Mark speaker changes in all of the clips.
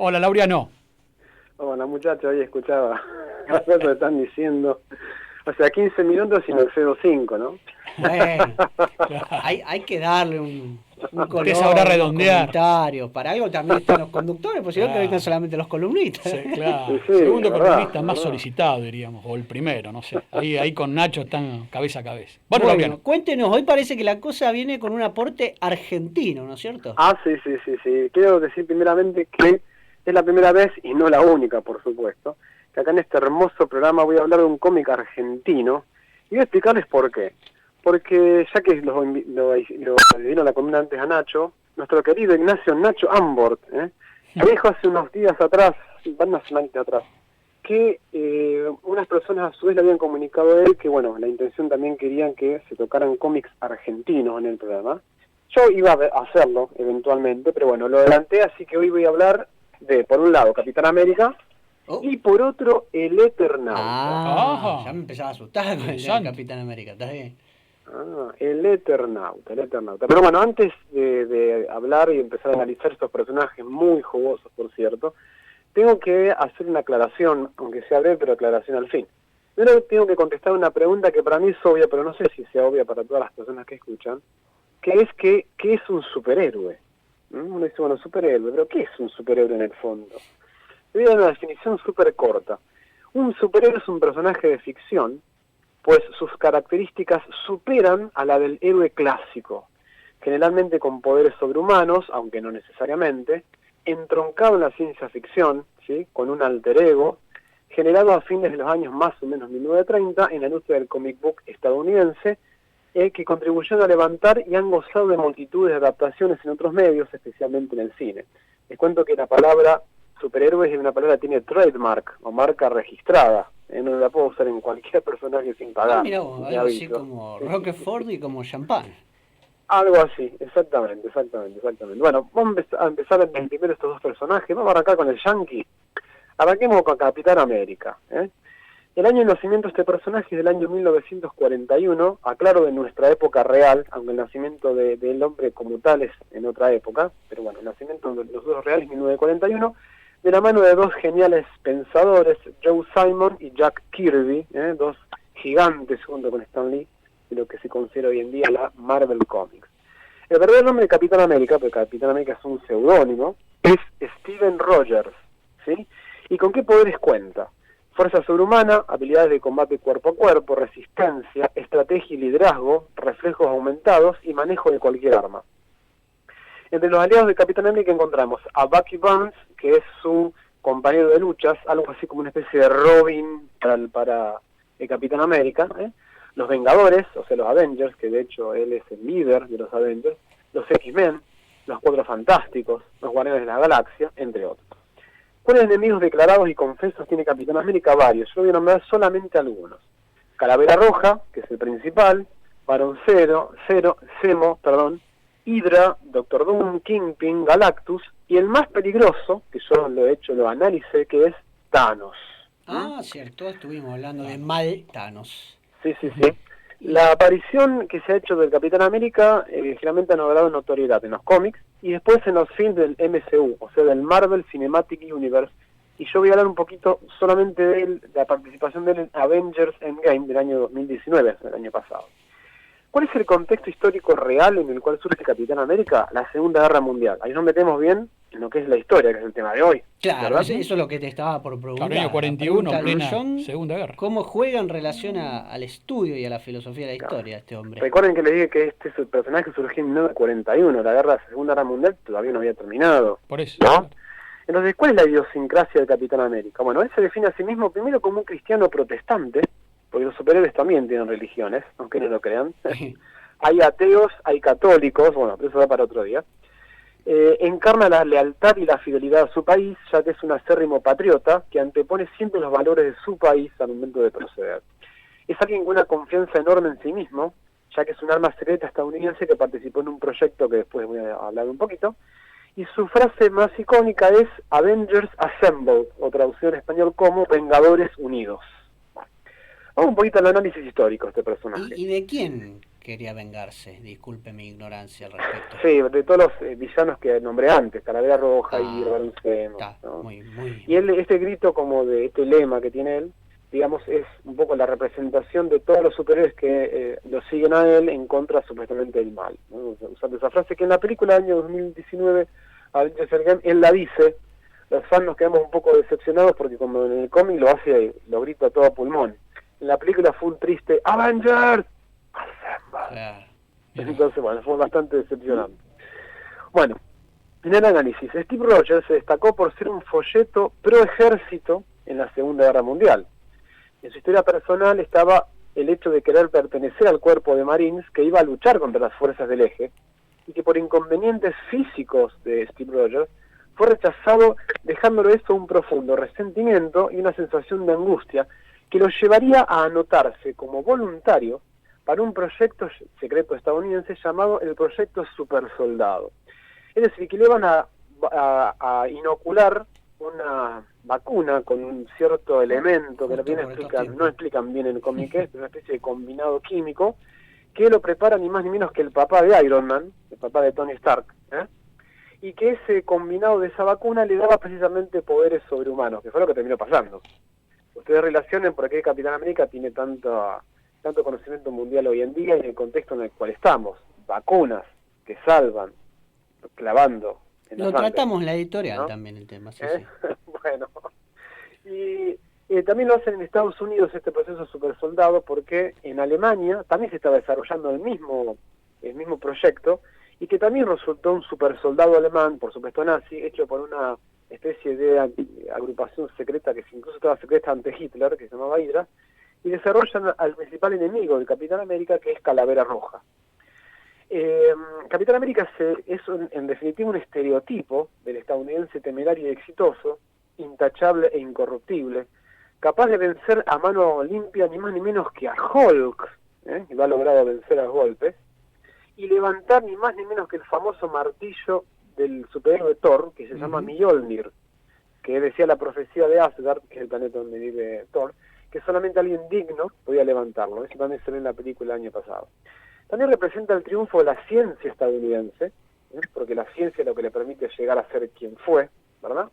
Speaker 1: Hola, Laureano.
Speaker 2: Hola, muchachos, ahí escuchaba las cosas que están diciendo. O sea, 15 minutos y me excedo 5, ¿no?
Speaker 3: Bueno, hay que darle un color,
Speaker 1: Usted sabrá redondear.
Speaker 3: Comentarios. Para algo también están los conductores, pues si no que vengan solamente los columnistas.
Speaker 1: Sí, claro.
Speaker 2: Sí,
Speaker 1: Segundo
Speaker 2: verdad,
Speaker 1: columnista más
Speaker 2: verdad.
Speaker 1: solicitado, diríamos, o el primero, no sé. Ahí con Nacho están cabeza a cabeza. Bueno,
Speaker 3: Bueno,
Speaker 1: Laureano.
Speaker 3: cuéntenos, hoy parece que la cosa viene con un aporte argentino, ¿no es cierto?
Speaker 2: Sí. Quiero decir primeramente que es la primera vez, y no la única, por supuesto, que acá en este hermoso programa voy a hablar de un cómic argentino, y voy a explicarles por qué. Porque ya que lo dieron la columna antes a Nacho, nuestro querido Ignacio Nacho Ambort, me dijo hace unos días atrás, unas semanas atrás, que unas personas a su vez le habían comunicado a él que, bueno, la intención también querían que se tocaran cómics argentinos en el programa. Yo iba a hacerlo eventualmente, pero bueno, lo adelanté, así que hoy voy a hablar de, por un lado, Capitán América, y por otro, el Eternauta.
Speaker 1: Ajá.
Speaker 3: Ya me empezaba a asustar con el
Speaker 1: Interesante.
Speaker 3: Capitán América, ¿está bien?
Speaker 2: El Eternauta. Pero bueno, antes de hablar y empezar a analizar estos personajes muy jugosos, por cierto, tengo que hacer una aclaración, aunque sea breve, pero aclaración al fin. Primero tengo que contestar una pregunta que para mí es obvia, pero no sé si sea obvia para todas las personas que escuchan, que es ¿qué es un superhéroe? Uno dice, bueno, superhéroe, pero ¿qué es un superhéroe en el fondo? Te voy a dar una definición súper corta. Un superhéroe es un personaje de ficción, pues sus características superan a la del héroe clásico, generalmente con poderes sobrehumanos, aunque no necesariamente, entroncado en la ciencia ficción, ¿sí?, con un alter ego, generado a fines de los años más o menos 1930 en la industria del comic book estadounidense, que contribuyeron a levantar y han gozado de multitudes de adaptaciones en otros medios, especialmente en el cine. Les cuento que la palabra superhéroe es una palabra que tiene trademark, o marca registrada, no la puedo usar en cualquier personaje sin pagar.
Speaker 3: Mira vos, algo así como Roquefort y como champán.
Speaker 2: Algo así, exactamente. Bueno, vamos a empezar en primero estos dos personajes. Vamos a arrancar con el Yankee. Arranquemos con Capitán América. El año de nacimiento de este personaje es del año 1941, aclaro de nuestra época real, aunque el nacimiento del hombre como tal es en otra época, pero bueno, el nacimiento de los dos reales es 1941, de la mano de dos geniales pensadores, Joe Simon y Jack Kirby, dos gigantes junto con Stan Lee, de lo que se considera hoy en día la Marvel Comics. El verdadero nombre de Capitán América, porque Capitán América es un seudónimo, es Steven Rogers, ¿sí? ¿Y con qué poderes cuenta? Fuerza sobrehumana, habilidades de combate cuerpo a cuerpo, resistencia, estrategia y liderazgo, reflejos aumentados y manejo de cualquier arma. Entre los aliados de Capitán América encontramos a Bucky Barnes, que es su compañero de luchas, algo así como una especie de Robin para el Capitán América, los Vengadores, o sea, los Avengers, que de hecho él es el líder de los Avengers, los X-Men, los Cuatro Fantásticos, los Guardianes de la Galaxia, entre otros. ¿Cuáles enemigos declarados y confesos tiene Capitán América? Varios. Yo voy a nombrar solamente algunos. Calavera Roja, que es el principal, Barón Zemo, Hydra, Doctor Doom, Kingpin, Galactus, y el más peligroso, que yo lo analicé, que es Thanos.
Speaker 3: Cierto, estuvimos hablando de mal Thanos.
Speaker 2: Sí. La aparición que se ha hecho del Capitán América generalmente ha logrado notoriedad en los cómics y después en los films del MCU, o sea, del Marvel Cinematic Universe, y yo voy a hablar un poquito solamente de la participación de él en Avengers Endgame del año 2019, el año pasado. ¿Cuál es el contexto histórico real en el cual surge Capitán América? La Segunda Guerra Mundial. Ahí nos metemos bien en lo que es la historia, que es el tema de hoy.
Speaker 3: Claro, eso es lo que te estaba por preguntar.
Speaker 1: Claro, año 41, plena
Speaker 3: John,
Speaker 1: Segunda Guerra.
Speaker 3: ¿Cómo juega en relación al estudio y a la filosofía de la historia este hombre?
Speaker 2: Recuerden que les dije que este personaje surgió en 1941, la Segunda Guerra Mundial todavía no había terminado.
Speaker 1: Por eso.
Speaker 2: ¿No? Entonces, ¿cuál es la idiosincrasia del Capitán América? Bueno, él se define a sí mismo primero como un cristiano protestante, porque los superhéroes también tienen religiones, aunque no lo crean. Hay ateos, hay católicos, bueno, pero eso da para otro día. Encarna la lealtad y la fidelidad a su país, ya que es un acérrimo patriota que antepone siempre los valores de su país al momento de proceder. Es alguien con una confianza enorme en sí mismo, ya que es un arma secreta estadounidense que participó en un proyecto que después voy a hablar un poquito, y su frase más icónica es Avengers Assemble, o traducido en español como Vengadores Unidos. Vamos un poquito al análisis histórico de este personaje.
Speaker 3: ¿Y de quién quería vengarse? Disculpe mi ignorancia al respecto.
Speaker 2: Sí, de todos los villanos que nombré antes, Calavera Roja y Barón Zemo, ¿no?
Speaker 3: Muy...
Speaker 2: Y él, este grito como de este lema que tiene él, digamos, es un poco la representación de todos los superhéroes que lo siguen a él en contra supuestamente del mal, ¿no? Usando esa frase que en la película del año 2019, Avengers Endgame, él la dice. Los fans nos quedamos un poco decepcionados porque como en el cómic lo hace, lo grita a todo pulmón. En la película fue un triste ¡Avengers!
Speaker 3: Claro.
Speaker 2: Entonces, bueno, fue bastante decepcionante. Bueno, en el análisis, Steve Rogers se destacó por ser un folleto pro ejército en la Segunda Guerra Mundial. En su historia personal estaba el hecho de querer pertenecer al cuerpo de Marines que iba a luchar contra las fuerzas del eje y que por inconvenientes físicos de Steve Rogers fue rechazado, dejándolo esto un profundo resentimiento y una sensación de angustia que lo llevaría a anotarse como voluntario para un proyecto secreto estadounidense llamado el Proyecto Supersoldado. Es decir, que le iban a inocular una vacuna con un cierto elemento que no explican bien en el cómic, es una especie de combinado químico que lo prepara ni más ni menos que el papá de Iron Man, el papá de Tony Stark, y que ese combinado de esa vacuna le daba precisamente poderes sobrehumanos, que fue lo que terminó pasando. Ustedes relacionen por qué Capitán América tiene tanto conocimiento mundial hoy en día y en el contexto en el cual estamos. Vacunas que salvan, clavando.
Speaker 3: Lo tratamos en la editorial, ¿no? También el tema, sí.
Speaker 2: Bueno, y también lo hacen en Estados Unidos este proceso supersoldado porque en Alemania también se estaba desarrollando el mismo proyecto y que también resultó un supersoldado alemán, por supuesto nazi, hecho por una especie de agrupación secreta que incluso estaba secreta ante Hitler, que se llamaba Hydra, y desarrollan al principal enemigo del Capitán América, que es Calavera Roja. Capitán América es en definitiva un estereotipo del estadounidense temerario y exitoso, intachable e incorruptible, capaz de vencer a mano limpia ni más ni menos que a Hulk, y lo ha logrado vencer a golpes, y levantar ni más ni menos que el famoso martillo del superhéroe Thor, que se llama Mjolnir, que decía la profecía de Asgard, que es el planeta donde vive Thor, que solamente alguien digno podía levantarlo. Eso también se ve en la película el año pasado. También representa el triunfo de la ciencia estadounidense, porque la ciencia es lo que le permite llegar a ser quien fue, ¿verdad?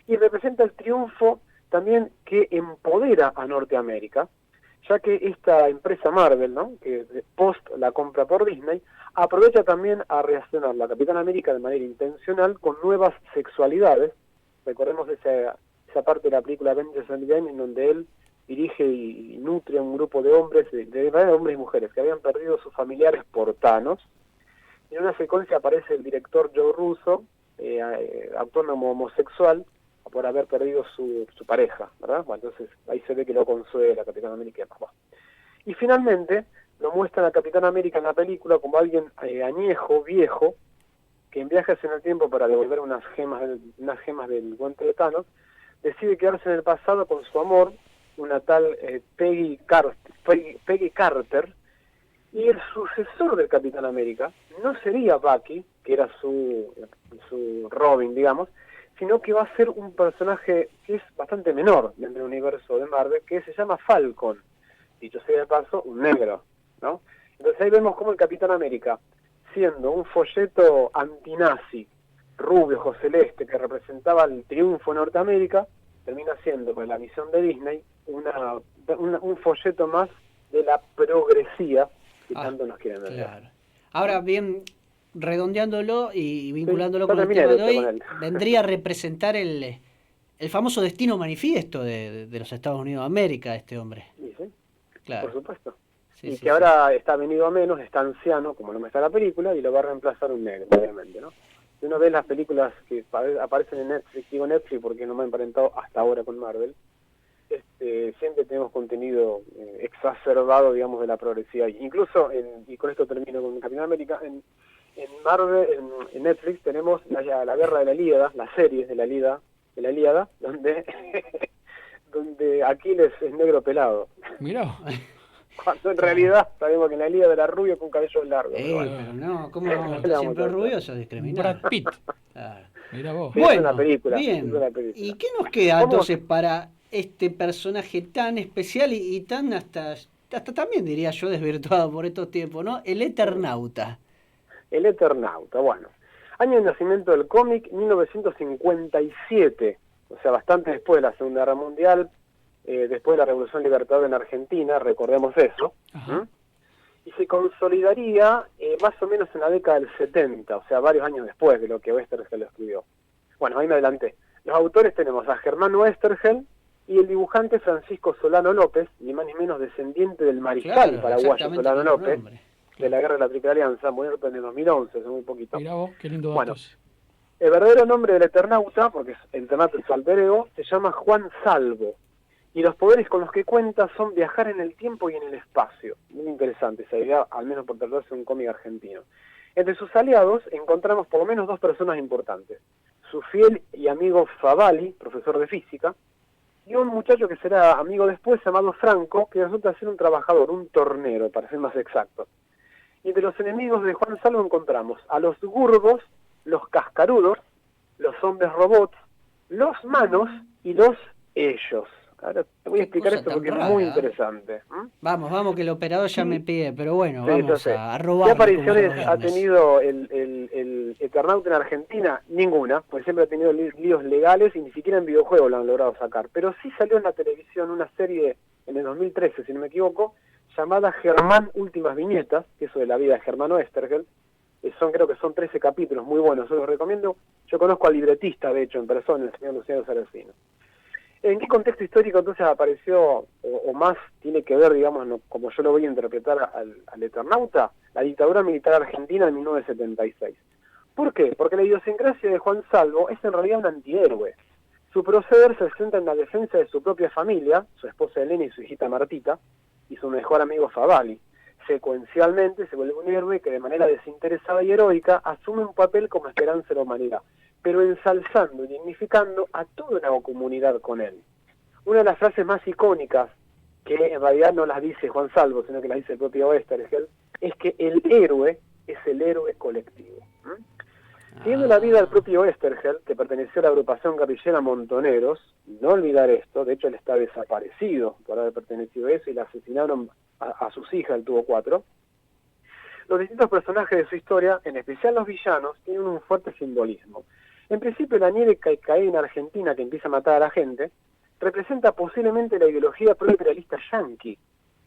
Speaker 2: Y representa el triunfo también que empodera a Norteamérica, ya que esta empresa Marvel, ¿no?, que post la compra por Disney, aprovecha también a reaccionar la Capitán América de manera intencional con nuevas sexualidades. Recordemos esa parte de la película Avengers Endgame en donde él dirige y nutre a un grupo de hombres, de hombres y mujeres, que habían perdido sus familiares por Thanos. En una secuencia aparece el director Joe Russo, actuando como homosexual, por haber perdido su pareja, ¿verdad? Bueno, entonces ahí se ve que lo consuela Capitán América. Y finalmente lo muestran a Capitán América en la película como alguien añejo, viejo, que en viajes en el tiempo para devolver unas gemas del guante de Thanos, decide quedarse en el pasado con su amor, una tal Peggy Carter, y el sucesor del Capitán América no sería Bucky, que era su Robin, digamos, sino que va a ser un personaje que es bastante menor dentro del universo de Marvel, que se llama Falcon, dicho sea de paso, un negro, ¿no? Entonces ahí vemos cómo el Capitán América, siendo un folleto antinazi, rubio, ojo celeste, que representaba el triunfo de Norteamérica, termina siendo, con la visión de Disney, un folleto más de la progresía que tanto nos quieren vender.
Speaker 3: Claro. Ahora bien, redondeándolo y vinculándolo con el tema de hoy, vendría a representar el famoso destino manifiesto de los Estados Unidos de América, este hombre.
Speaker 2: Sí,
Speaker 3: claro.
Speaker 2: Por supuesto.
Speaker 3: Sí,
Speaker 2: y que ahora está venido a menos, está anciano, como no me está la película, y lo va a reemplazar un negro, obviamente, ¿no? Si uno ve las películas que aparecen en Netflix, digo Netflix porque no me he emparentado hasta ahora con Marvel, siempre tenemos contenido exacerbado, digamos, de la progresividad. Incluso, y con esto termino con Capitán América, en Marvel, en Netflix tenemos la Guerra de la Ilíada, las series de la Ilíada, donde Aquiles es negro pelado.
Speaker 1: Mirá.
Speaker 2: Cuando en realidad sabemos que en la Ilíada era rubio con cabello largo.
Speaker 3: Pero no, ¿cómo siempre rubio se discrimina?
Speaker 1: Brad Pitt. Claro. Mirá vos.
Speaker 2: Sí,
Speaker 3: Bueno,
Speaker 2: es una película,
Speaker 3: bien.
Speaker 2: es una película.
Speaker 3: ¿Y qué nos queda entonces para este personaje tan especial y tan hasta hasta también diría yo desvirtuado por estos tiempos, ¿no? El Eternauta.
Speaker 2: El Eternauta, bueno. Año de nacimiento del cómic, 1957, o sea, bastante después de la Segunda Guerra Mundial, después de la Revolución Libertadora en Argentina, recordemos eso. Y se consolidaría más o menos en la década del 70, o sea, varios años después de lo que Oesterheld lo escribió. Bueno, ahí me adelanté. Los autores tenemos a Germán Oesterheld y el dibujante Francisco Solano López, ni más ni menos descendiente del mariscal paraguayo Solano López, de la Guerra de la Triple Alianza, muerto en el 2011, hace muy poquito.
Speaker 1: Mirá vos, qué lindo datos.
Speaker 2: Bueno, el verdadero nombre del Eternauta, porque el Eternauta es su alter ego, se llama Juan Salvo. Y los poderes con los que cuenta son viajar en el tiempo y en el espacio. Muy interesante esa idea, al menos por tratarse de un cómic argentino. Entre sus aliados encontramos por lo menos dos personas importantes. Su fiel y amigo Favali, profesor de física, y un muchacho que será amigo después, llamado Franco, que resulta ser un trabajador, un tornero, para ser más exacto. Y entre los enemigos de Juan Salvo encontramos a los Gurgos, los Cascarudos, los Hombres Robots, los Manos y los Ellos. Ahora te voy a explicar esto porque es muy interesante.
Speaker 3: Vamos, que el operador ya me pide, pero bueno,
Speaker 2: sí,
Speaker 3: vamos a robar.
Speaker 2: ¿Qué apariciones ha tenido el Eternauta en Argentina? Ninguna, pues siempre ha tenido líos legales y ni siquiera en videojuegos lo han logrado sacar. Pero sí salió en la televisión una serie en el 2013, si no me equivoco, llamada Germán Últimas Viñetas, que eso de la vida de Germán Oesterheld. Creo que son 13 capítulos, muy buenos, yo los recomiendo. Yo conozco al libretista, de hecho, en persona, el señor Luciano Saracino. ¿En qué contexto histórico entonces apareció, o más tiene que ver, digamos, como yo lo voy a interpretar al Eternauta? La dictadura militar argentina de 1976. ¿Por qué? Porque la idiosincrasia de Juan Salvo es en realidad un antihéroe. Su proceder se centra en la defensa de su propia familia, su esposa Elena y su hijita Martita, y su mejor amigo Favali. Secuencialmente se vuelve un héroe que de manera desinteresada y heroica asume un papel como esperanza de la humanidad, pero ensalzando y dignificando a toda una comunidad con él. Una de las frases más icónicas, que en realidad no las dice Juan Salvo, sino que las dice el propio Oesterheld, es que el héroe es el héroe colectivo. Siguiendo la vida del propio Oesterheld, que perteneció a la agrupación guerrillera Montoneros, no olvidar esto, de hecho él está desaparecido por haber pertenecido a eso y le asesinaron a sus hijas, él tuvo 4. Los distintos personajes de su historia, en especial los villanos, tienen un fuerte simbolismo. En principio, la nieve que cae en Argentina, que empieza a matar a la gente, representa posiblemente la ideología pro-imperialista yanqui,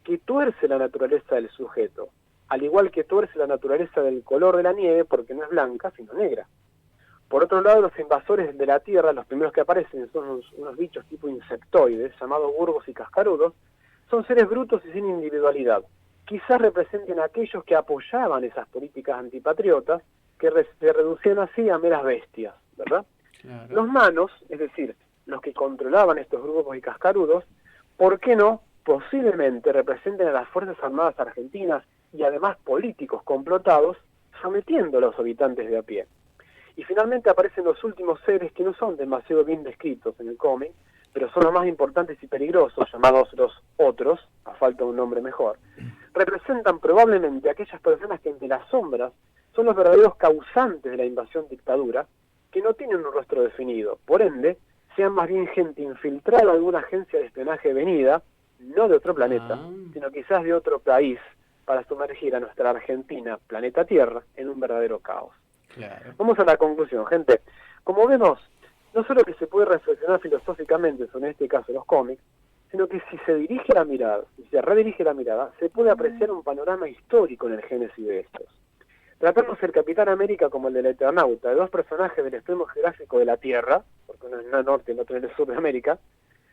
Speaker 2: que tuerce la naturaleza del sujeto, al igual que tuerce la naturaleza del color de la nieve, porque no es blanca, sino negra. Por otro lado, los invasores de la Tierra, los primeros que aparecen son unos bichos tipo insectoides, llamados Gurgos y Cascarudos, son seres brutos y sin individualidad. Quizás representen a aquellos que apoyaban esas políticas antipatriotas, que se reducían así a meras bestias, ¿verdad? Claro. Los Manos, es decir, los que controlaban estos grupos y cascarudos, ¿por qué no? Posiblemente representen a las Fuerzas Armadas argentinas y además políticos complotados, sometiendo a los habitantes de a pie. Y finalmente aparecen los últimos seres que no son demasiado bien descritos en el cómic, pero son los más importantes y peligrosos, llamados los Otros, a falta de un nombre mejor. Representan probablemente a aquellas personas que entre las sombras son los verdaderos causantes de la invasión dictadura, que no tienen un rostro definido, por ende, sean más bien gente infiltrada en alguna agencia de espionaje venida, no de otro planeta, sino quizás de otro país, para sumergir a nuestra Argentina, planeta Tierra, en un verdadero caos. Claro. Vamos a la conclusión, gente. Como vemos, no solo que se puede reflexionar filosóficamente sobre este caso los cómics, sino que si se dirige la mirada, si se redirige la mirada, se puede apreciar un panorama histórico en el génesis de estos. Tratamos el Capitán América como el del Eternauta, de dos personajes del extremo geográfico de la Tierra, porque uno es en el norte y el otro en el sur de América,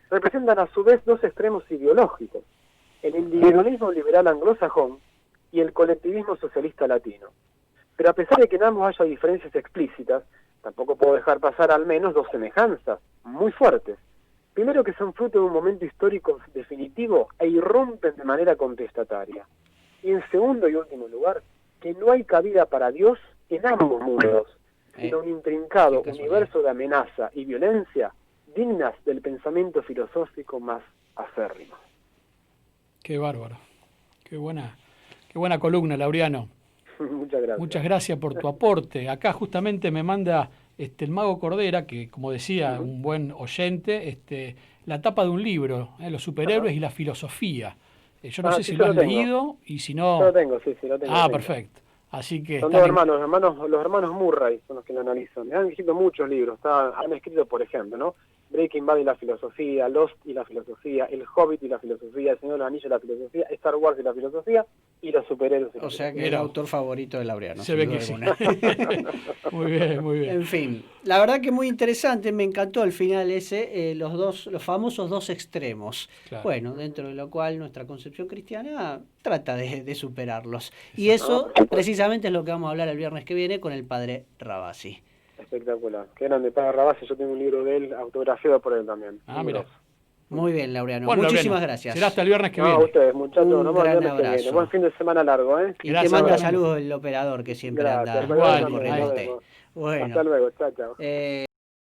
Speaker 2: representan a su vez dos extremos ideológicos, el individualismo liberal anglosajón y el colectivismo socialista latino. Pero a pesar de que en ambos haya diferencias explícitas, tampoco puedo dejar pasar al menos dos semejanzas muy fuertes. Primero, que son fruto de un momento histórico definitivo e irrumpen de manera contestataria. Y en segundo y último lugar, que no hay cabida para Dios en ambos mundos, sino un intrincado universo de amenaza y violencia dignas del pensamiento filosófico más acérrimo.
Speaker 1: Qué bárbaro. Qué buena columna, Laureano.
Speaker 2: Muchas gracias.
Speaker 1: Muchas gracias por tu aporte. Acá justamente me manda el Mago Cordera, que como decía un buen oyente, la tapa de un libro, Los superhéroes y la filosofía. Yo no sé
Speaker 2: sí,
Speaker 1: si lo has
Speaker 2: tengo.
Speaker 1: leído y si no...
Speaker 2: Yo lo tengo, sí, lo tengo.
Speaker 1: Ah, perfecto. Así que
Speaker 2: son dos hermanos, los hermanos Murray son los que lo analizan. Han escrito muchos libros, han escrito, por ejemplo, ¿no? Breaking Bad y la filosofía, Lost y la filosofía, El Hobbit y la filosofía, El Señor de los Anillos y la filosofía, Star Wars y la filosofía, y los superhéroes.
Speaker 3: O sea que es el autor favorito de Laureano.
Speaker 1: Se ve que sí. Muy bien, muy bien.
Speaker 3: En fin, la verdad que muy interesante, me encantó al final ese, los famosos dos extremos. Claro. Bueno, dentro de lo cual nuestra concepción cristiana trata de superarlos. Y eso precisamente es lo que vamos a hablar el viernes que viene con el padre Rabasi.
Speaker 2: Espectacular. Qué grande, padre Rabasi. Yo tengo un libro de él, autografiado por él también.
Speaker 3: Mira. Muy bien, Laureano. Bueno, muchísimas gracias.
Speaker 1: Será hasta el viernes que viene.
Speaker 2: A ustedes, muchachos.
Speaker 3: Un gran abrazo.
Speaker 2: Buen fin de semana largo, ¿eh?
Speaker 3: Y te manda saludos el operador que siempre anda corriente.
Speaker 2: Bueno. Hasta luego, chao, chao.